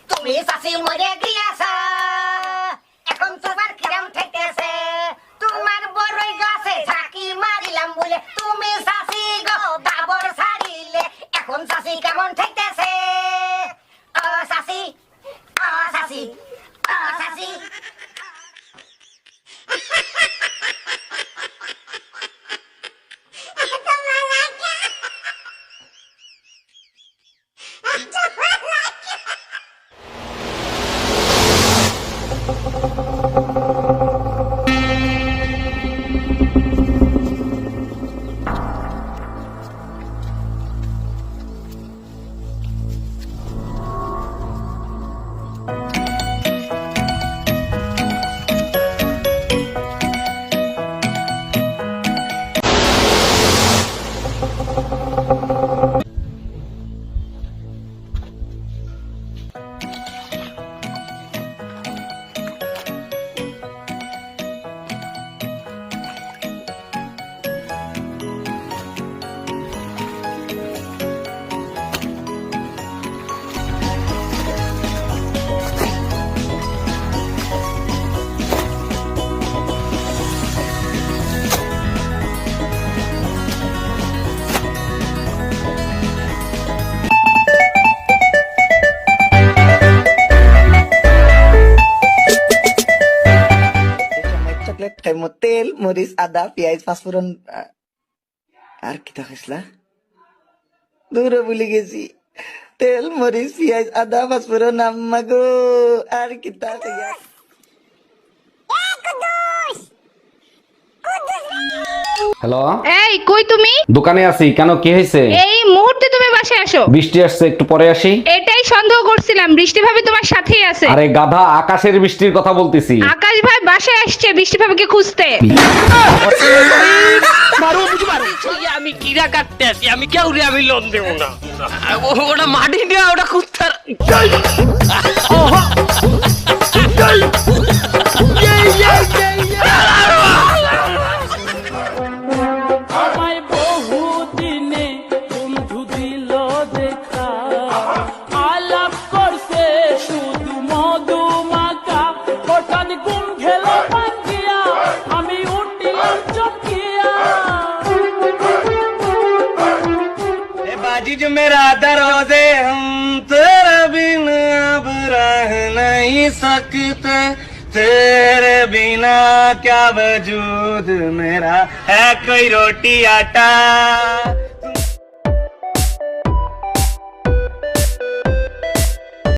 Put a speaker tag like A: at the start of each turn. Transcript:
A: তুমি চাচি মরে গিয়াছা এখন তোমার কিরাম ঠেকেছে তোমার বড়ই গাছে ঝাঁকি মারিলাম বলে তুমি চাচি গো দাবর ছাড়িলে এখন চাচি কেমন ঠেকেছে ও চাচি ও চাচি ও চাচি
B: Kayak teal, moriz, ada, piais, পাঁচফোড়ন আর কি দেখাইছিলা দূরে ভুলে গেছি তেল মরিচ পিঁয়াজ আদা পাঁচফোড়ন আম্মা গো আর কি দেখাইয়া
C: হ্যালো
D: এই কই তুমি?
C: দোকানে আছি কেন কি হয়েছে?
D: এই মুহূর্তে তুমি বাসায় আসো।
C: বৃষ্টি আসছে একটু পরে আসি।
D: এটাই সন্দেহ করছিলাম, বৃষ্টি ভাবি তোমার সাথেই আছে।
C: আরে গাধা আকাশের বৃষ্টির কথা বলতেছি।
D: আকাশ ভাই বাসায় আসছে বৃষ্টি ভাবিকে খুঁজতে।
E: আমি কিরা কাটতে আসি, আমি কেউ রে আমি লোন দেবো না। ওটা মাটি না, ওটা কুত্তার।
F: আমায় বহু দিনে বন্ধু দিল দেখা, আলাপ করছে শুধু মধু মাখা, হঠাৎ ঘুম খেলো ভাঙ্গিয়া, আমি উঠিলাম চকিয়া।
E: बाजी जो मेरा दरोजे हम तेरे बिना अब रह नहीं सकते, तेरे बिना क्या वजूद मेरा है कोई रोटी आटा